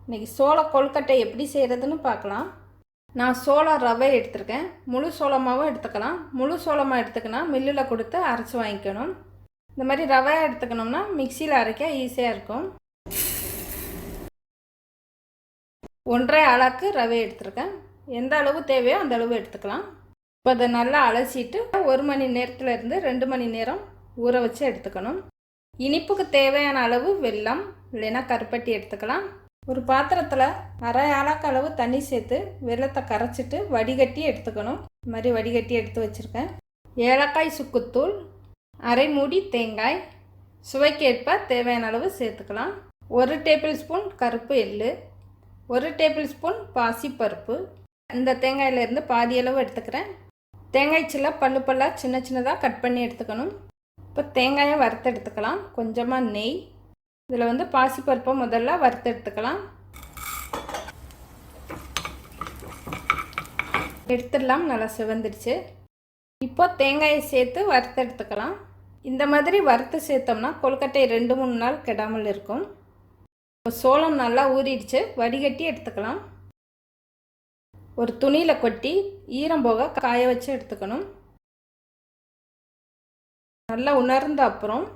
இன்றைக்கி சோள கொழுக்கட்டை எப்படி செய்கிறதுன்னு பார்க்கலாம். நான் சோள ரவை எடுத்திருக்கேன். முழு சோளமாகவும் எடுத்துக்கலாம். முழு சோளமாக எடுத்துக்கினா மில்லில் கொடுத்து அரைச்சி வாங்கிக்கணும். இந்த மாதிரி ரவையாக எடுத்துக்கணும்னா மிக்சியில் அரைக்க ஈஸியாக இருக்கும். 1.5 அளாக்கு ரவை எடுத்திருக்கேன். எந்த அளவு தேவையோ அந்த அளவு எடுத்துக்கலாம். இப்போ அதை நல்லா அலசிட்டு 1 மணி நேரத்துலேருந்து 2 மணி நேரம் ஊற வச்சு எடுத்துக்கணும். இனிப்புக்கு தேவையான அளவு வெல்லம் இல்லைன்னா கருப்பட்டி எடுத்துக்கலாம். ஒரு பாத்திரத்தில் 1/2 அளாக்கு அளவு தண்ணி சேர்த்து வெல்லத்தை கரைச்சிட்டு வடிகட்டி எடுத்துக்கணும். இந்த மாதிரி வடிகட்டி எடுத்து வச்சுருக்கேன். ஏலக்காய் சுக்குத்தூள், 1/2 மூடி தேங்காய், சுவைக்கேற்ப தேவையான அளவு சேர்த்துக்கலாம். 1 டேபிள் ஸ்பூன் கருப்பு எள்ளு, 1 டேபிள் ஸ்பூன் பாசிப்பருப்பு. இந்த தேங்காயிலேருந்து பாதி அளவு எடுத்துக்கிறேன். தேங்காய் சில்ல பல்லு பல்லாக சின்ன சின்னதாக கட் பண்ணி எடுத்துக்கணும். இப்போ தேங்காயை வறுத்து எடுத்துக்கலாம். கொஞ்சமாக நெய், இதில் பாசிப்பருப்பை முதல்ல வறுத்து எடுத்துக்கலாம். எடுத்துடலாம். நல்லா சிவந்துடுச்சு. இப்போ தேங்காயை சேர்த்து வறுத்து எடுத்துக்கலாம். இந்த மாதிரி வறுத்து சேர்த்தோம்னா கொழுக்கட்டை 2-3 நாள் கெடாமல் இருக்கும். இப்போ சோளம் நல்லா ஊறிடுச்சு. வடிகட்டி எடுத்துக்கலாம். ஒரு துணியில் கொட்டி ஈரம் போக காய வச்சு எடுத்துக்கணும். நல்லா உணர்ந்த அப்புறம்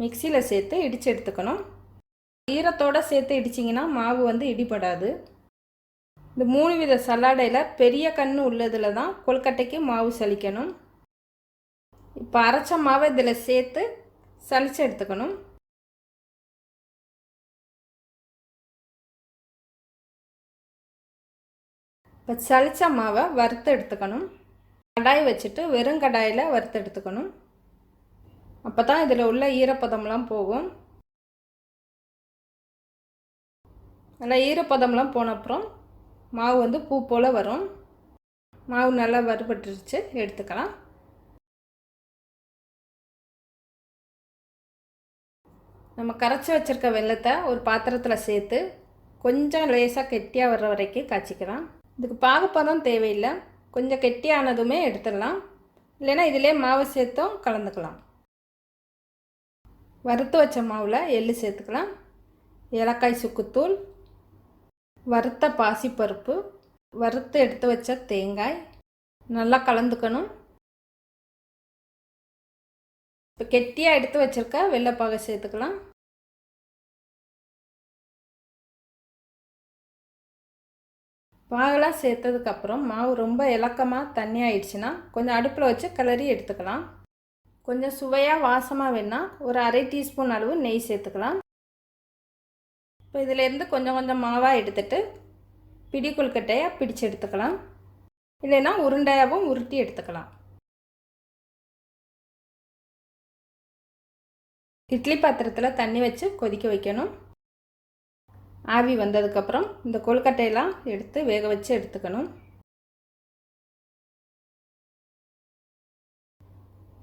மிக்சியில் சேர்த்து இடித்து எடுத்துக்கணும். ஈரத்தோடு சேர்த்து இடிச்சிங்கன்னா மாவு இடிபடாது. இந்த 3 வித சலாடையில் பெரிய கன்று உள்ளதில் தான் கொழுக்கட்டைக்கு மாவு சலிக்கணும். இப்போ அரைச்ச மாவை இதில் சேர்த்து சலிச்சு எடுத்துக்கணும். இப்போ சலிச்ச மாவை வறுத்து எடுத்துக்கணும். கடாய் வச்சுட்டு வெறும் கடாயில் வறுத்து எடுத்துக்கணும். அப்போ தான் இதில் உள்ள ஈரப்பதம்லாம் போகும். நல்லா ஈரப்பதம்லாம் போன அப்புறம் மாவு பூ போல் வரும். மாவு நல்லா வறுபட்டுருச்சு. எடுத்துக்கலாம். நம்ம கரைச்சி வச்சுருக்க வெல்லத்தை ஒரு பாத்திரத்தில் சேர்த்து கொஞ்சம் லேசாக கெட்டியாக வர்ற வரைக்கும் காய்ச்சிக்கலாம். இதுக்கு பாகுப்பதம் தேவையில்லை. கொஞ்சம் கெட்டியானதுமே எடுத்துடலாம். இல்லைன்னா இதிலே மாவு சேர்த்தும் கலந்துக்கலாம். வறுத்து வச்ச மாவில் எள்ளு சேர்த்துக்கலாம். ஏலக்காய் சுக்குத்தூள், வறுத்த பாசிப்பருப்பு, வறுத்து எடுத்து வச்ச தேங்காய் நல்லா கலந்துக்கணும். இப்போ கெட்டியாக எடுத்து வச்சுருக்க வெள்ளைப்பாகை சேர்த்துக்கலாம். பாகெல்லாம் சேர்த்ததுக்கப்புறம் மாவு ரொம்ப இலக்கமாக தண்ணி ஆயிடுச்சுன்னா கொஞ்சம் அடுப்பில் வச்சு கிளறி எடுத்துக்கலாம். கொஞ்சம் சுவையாக வாசமாக வேணால் ஒரு 1/2 டீஸ்பூன் அளவு நெய் சேர்த்துக்கலாம். இப்போ இதிலேருந்து கொஞ்சம் கொஞ்சம் மாவாக எடுத்துகிட்டு பிடி கொழுக்கட்டையாக பிடிச்சு எடுத்துக்கலாம். இல்லைன்னா உருண்டையாகவும் உருட்டி எடுத்துக்கலாம். இட்லி பாத்திரத்தில் தண்ணி வச்சு கொதிக்க வைக்கணும். ஆவி வந்ததுக்கப்புறம் இந்த கொழுக்கட்டையெல்லாம் எடுத்து வேக வச்சு எடுத்துக்கணும்.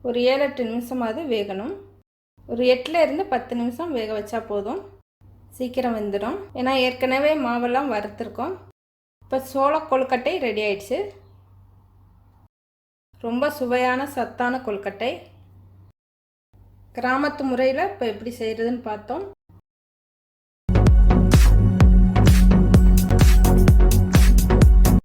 ஒரு 7-8 நிமிஷமாவது வேகணும். ஒரு 8லேருந்து 10 நிமிஷம் வேக வச்சா போதும். சீக்கிரம் வெந்துடும். ஏன்னா ஏற்கனவே மாவெல்லாம் வறுத்துருக்கோம். இப்போ சோள கொழுக்கட்டை ரெடி ஆயிடுச்சு. ரொம்ப சுவையான சத்தான கொழுக்கட்டை. கிராமத்து முறையில் இப்போ எப்படி செய்கிறதுன்னு பார்த்தோம்.